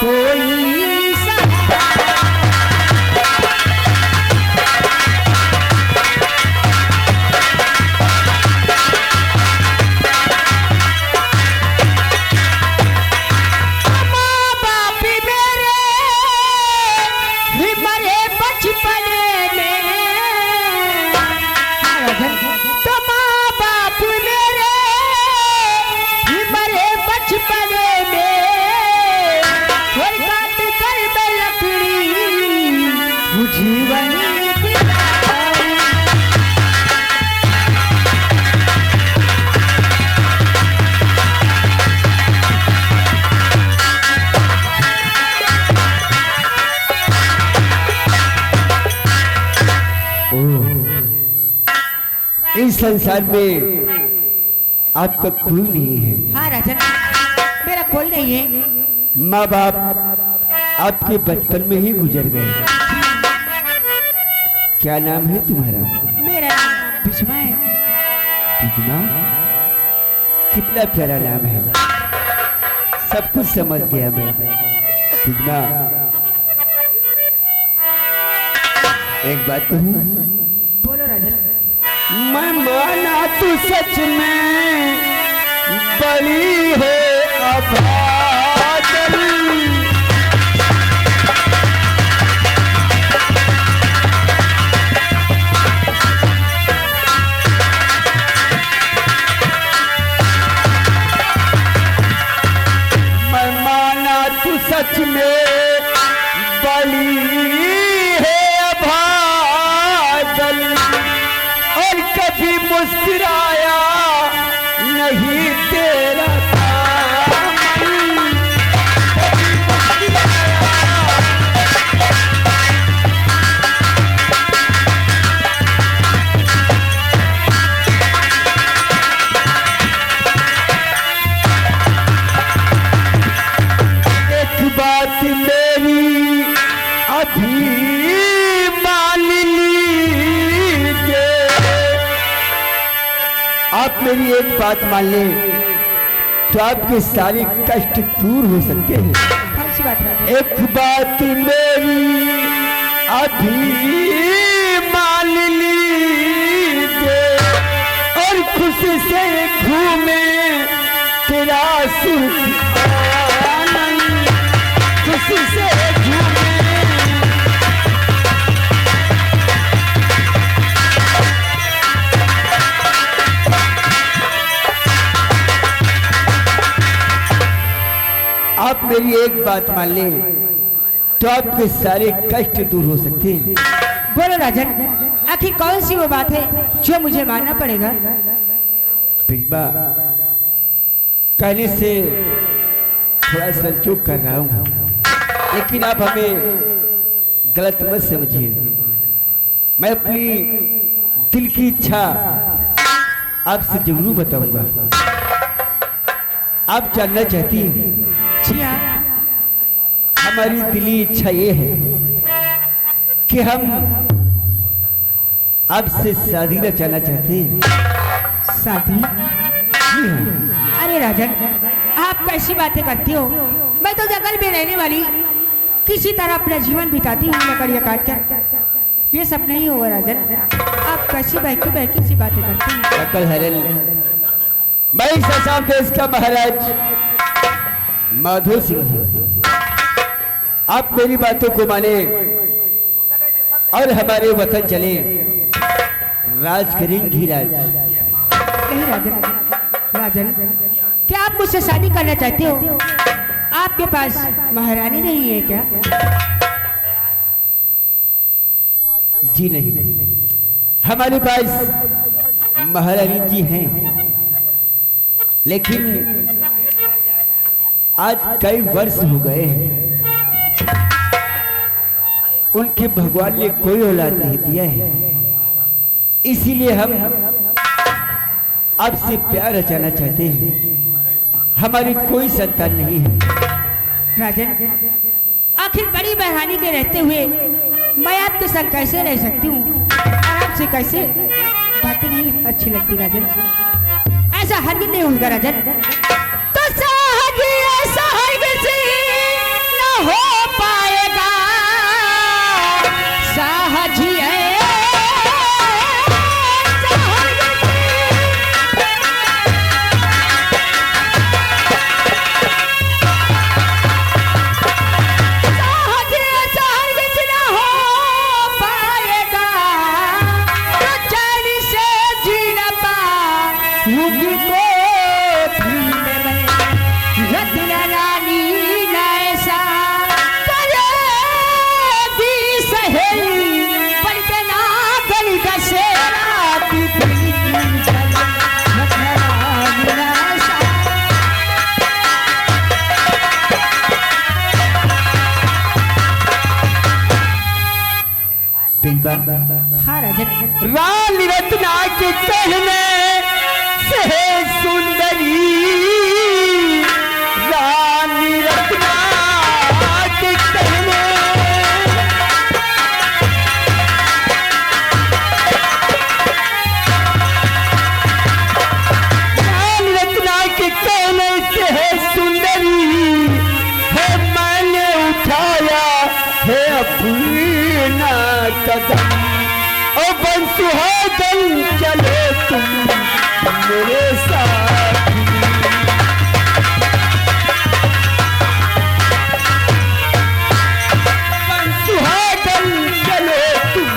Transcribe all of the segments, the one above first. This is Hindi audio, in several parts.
कोई इस संसार में आपका कोई नहीं है। हाँ राजन, मेरा कोई नहीं है। माँ बाप आपके बचपन में ही गुजर गए। क्या नाम है तुम्हारा? मेरा नाम बिस्मा है। बिस्मा? कितना प्यारा नाम है। सब कुछ समझ गया मैं। बिस्मा, एक बात कहूँ? बोलो राजन। मैं माना तू सच में बड़ी है अभागल। मैं माना तू सच में बड़ी है अभागल और कभी मुस्कुराया नहीं तेरा एक बात मेरी अभी मान लीजिए। आप मेरी एक बात मान लें तो आपके सारे कष्ट दूर हो सकते हैं। कौन सी बात है? एक बात मेरी अभी मान लीजिए और खुशी से घूमे तेरा सुख आनंद। खुशी से घूमे आप मेरी एक बात मान लें तो आपके सारे कष्ट दूर हो सकते हैं। बोलो राजन, आखिर कौन सी वो बात है जो मुझे मानना पड़ेगा? बिस्मा, कहने से थोड़ा संचोक कर रहा हूँ, लेकिन आप हमें गलत मत समझिए। मैं अपनी दिल की इच्छा आपसे जरूर बताऊंगा। आप जानना चाहती हैं? जी हाँ। हमारी दिली इच्छा ये है कि हम आपसे शादी रचाना चाहते हैं। शादी? जी हाँ। अरे राजन, आप कैसी बातें करती हो? मैं तो जंगल में रहने वाली किसी तरह अपना जीवन बिताती हूँ लकड़ियाँ काट कर। ये सब नहीं होगा राजन। आप कैसी बहकी बहकी सी बातें करती हैं? अकल हरल, मैं इस आसाम देश का महाराज माधो सिंह हूँ। आप मेरी बातों को माने और हमारे वतन चले, राज करेंगी राज। नहीं राजन, राजन क्या आप मुझसे शादी करना चाहते हो? आपके पास महारानी नहीं है क्या? जी नहीं, हमारे पास महारानी जी हैं, लेकिन आज कई वर्ष हो गए हैं उनके भगवान ने कोई औलाद नहीं दिया है। इसीलिए हम आपसे प्यार रचाना चाहते हैं। हमारी कोई संतान नहीं है। राजन, आखिर बड़ी बहानी के रहते हुए मैं आपके संग कैसे रह सकती हूँ? आपसे कैसे बातें नहीं अच्छी लगती राजन? ऐसा हरगिज नहीं होगा राजन। तो सहज सहज से न बेईबा हाँ राजन। रानी रत्ना के कहने से सुंदरी, रानी रत्ना के कहने, रानी रत्ना के कहने से है सुंदरी, है मैंने उठाया है अपना कदम, ओ बंसुहागन चले तुम मेरे साथ, बंसुहागन चले तुम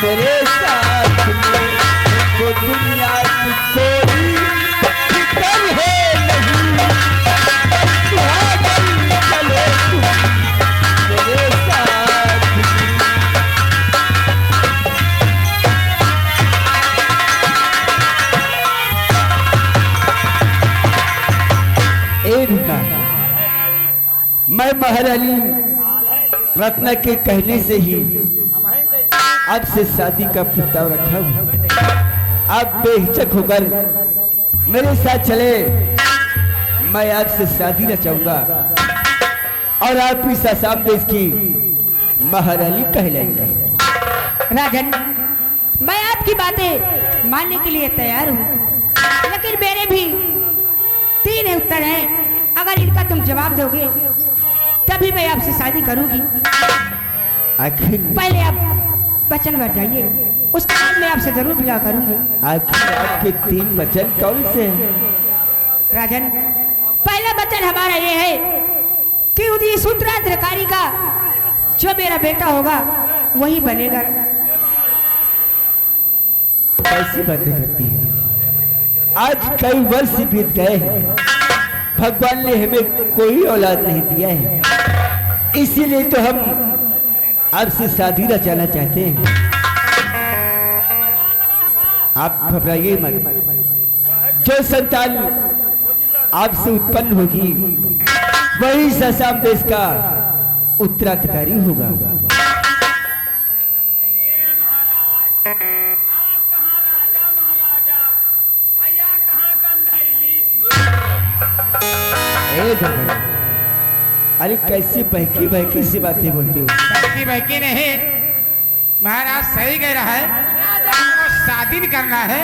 मेरे साथ में, वो दुनिया की कोई फिक्र है नहीं, बंसुहागन चले तुम मेरे साथ में। मैं महारानी रत्ना के कहने से ही आपसे शादी का प्रस्ताव रखा हूं। आप बेहिचक होकर मेरे साथ चले, मैं आपसे शादी रचाऊंगा और आप इस आसाम देश की महारानी कहलाएंगे। राजन, मैं आपकी बातें मानने के लिए तैयार हूँ, लेकिन मेरे भी 3 उत्तर हैं। अगर इनका तुम जवाब दोगे तभी मैं आपसे शादी करूंगी। आखिर पहले आप वचन भर जाइए, उसके बाद मैं आपसे जरूर विवाह करूंगी। आखिर आपके 3 वचन कौन से हैं? राजन, पहला वचन हमारा ये है कि उस उत्तराधिकारी का जो मेरा बेटा होगा वही बनेगा। कैसी बातें करती है? आज कई वर्ष बीत गए हैं, भगवान ने हमें कोई औलाद नहीं दिया है, इसीलिए तो हम आपसे शादी रचाना चाहते हैं। आप घबराइए मत, जो संतान आपसे उत्पन्न होगी वही आसाम देश का उत्तराधिकारी होगा। अरे कैसी बहकी बहकी सी बातें बोलती हो? बहकी बहकी नहीं, महाराज सही कह रहा है। तो शादी भी करना है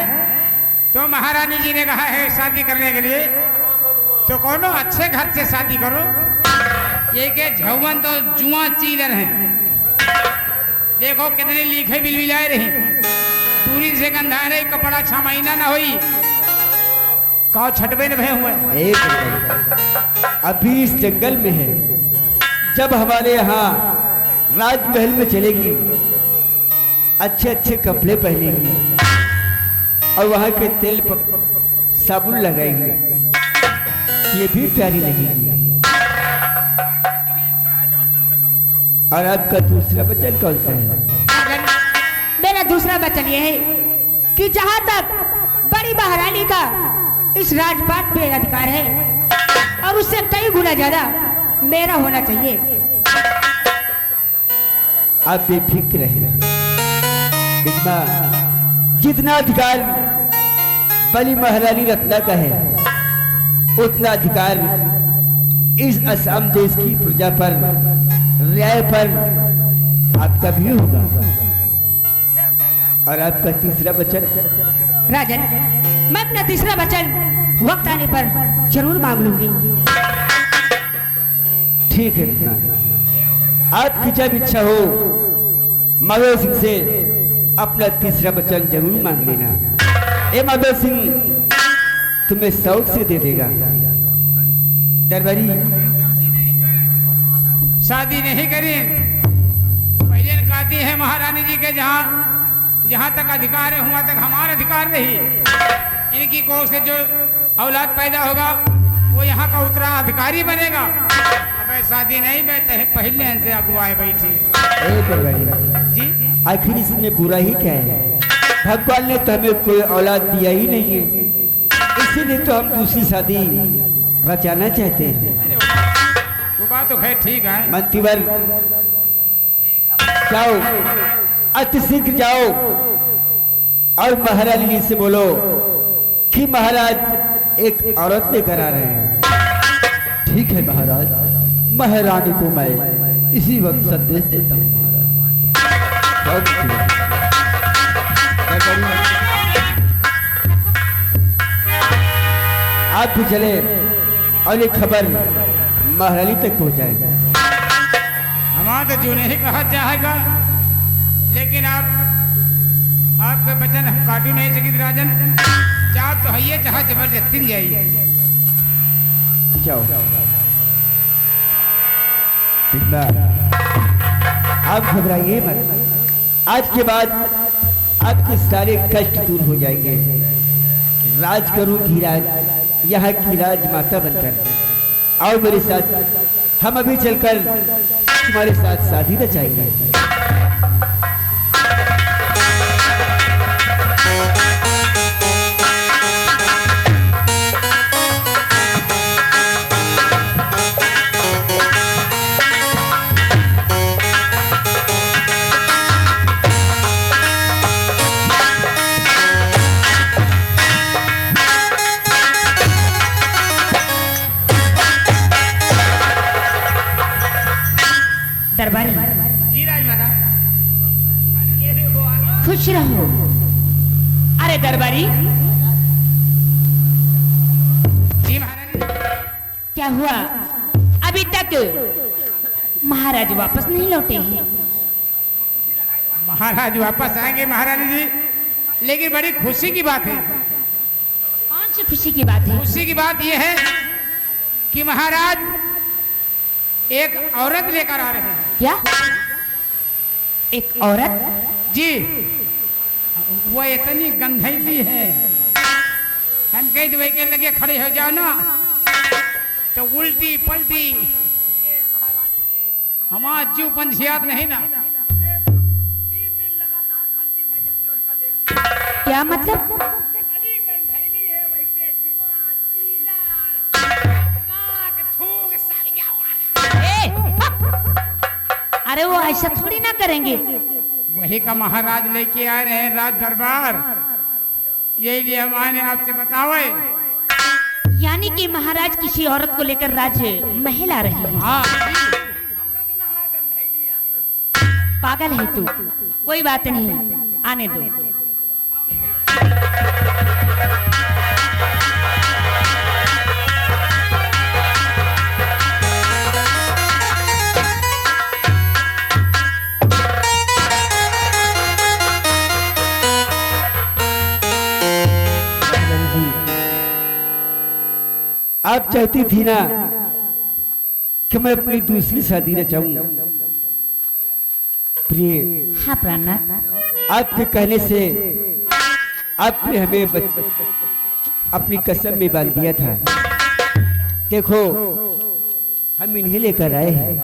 तो महारानी जी ने कहा है शादी करने के लिए तो कोनो अच्छे घर से शादी करो। ये के झवन तो जुआ चीलर हैं, देखो कितने लिखे बिलबिलाए रही, दूरी से गंधा रही, कपड़ा 6 महीना ना हुई, कौ छटबे न भय हुए। एक अभी इस जंगल में है, जब हमारे यहाँ राजमहल में चलेगी, अच्छे अच्छे कपड़े पहनेगी और वहाँ के तेल पर साबुन लगाएगी, ये भी प्यारी लगेगी। और आपका दूसरा वचन कौन सा है? मेरा दूसरा वचन ये है कि जहाँ तक बड़ी महारानी का इस राजपाट पे अधिकार है और उससे कई गुना ज्यादा मेरा होना चाहिए। आप बेफिक्र रहे, जितना अधिकार बड़ी महारानी रत्ना का है उतना अधिकार इस असम देश की प्रजा पर, न्याय पर आपका भी होगा। और आपका तीसरा वचन? राजन, मैं अपना तीसरा वचन वक्त आने पर जरूर मांग लूंगी। ठीक है, आपकी जब इच्छा हो माधव सिंह से अपना तीसरा वचन जरूर मांग लेना। ए माधव सिंह तुम्हें शौक से दे देगा। दरबारी शादी नहीं करी, पहले कहती है महारानी जी के जहाँ तक अधिकार है वहाँ तक हमारा अधिकार नहीं। इनकी कोख से जो औलाद पैदा होगा वो यहाँ का उत्तराधिकारी बनेगा। अब शादी नहीं, मैं पहले से अगुवाए बैठी। जी, आखिर इसमें बुरा ही क्या है? भगवान ने तो हमें कोई औलाद दिया ही नहीं है, इसीलिए तो हम दूसरी शादी रचाना चाहते हैं। वो बात तो खैर ठीक है। मंतिवर जाओ अति शीघ्र जाओ और महारानी से बोलो कि महाराज एक औरत लेकर आ रहे हैं। ठीक है महाराज, महारानी को मैं इसी वक्त संदेश देता हूँ महाराज। आप भी चले और ये खबर महारानी तक पहुंचाएगा। हमारा तो जो नहीं कहा जाएगा, लेकिन आपका वचन हम काटू नहीं सकी राजन। चाह तो है ये, चाह जबरदस्ती जाइए। जाओ आप घबराइए मत। आज के बाद आपके सारे कष्ट दूर हो जाएंगे। राज करूं धीराज, यहाँ की राजमाता बनकर आओ मेरे साथ। हम अभी चलकर तुम्हारे साथ शादी रचाएंगे। दरबारी जी राजमाता, खुश रहो। अरे दरबारी, जी महारानी। क्या हुआ? अभी तक महाराज वापस नहीं लौटे हैं। महाराज वापस आएंगे महारानी जी, लेकिन बड़ी खुशी की बात है। कौन सी खुशी की बात है? खुशी की बात यह है कि महाराज एक औरत लेकर आ रहे हैं। क्या? एक औरत? जी, वो इतनी गंधैली है, हम कहीं दवाई के लगे खड़े हो जाओ ना तो उल्टी पलटी हमारा जीव पंछियात नहीं ना। क्या मतलब? अरे वो ऐसा थोड़ी ना करेंगे। वही का महाराज लेके आ रहे हैं राज दरबार, यही लिए हम आए आपसे बतावे। यानी कि महाराज किसी औरत को लेकर राज महल आ रहे हैं। हाँ, पागल है तू। कोई बात नहीं, आने दो। आप चाहती थी ना कि मैं अपनी दूसरी शादी रचाऊं। प्रिय, हाँ प्राणनाथ, आपके कहने से आपने हमें अपनी कसम में बांध दिया था। देखो हम इन्हें लेकर आए हैं।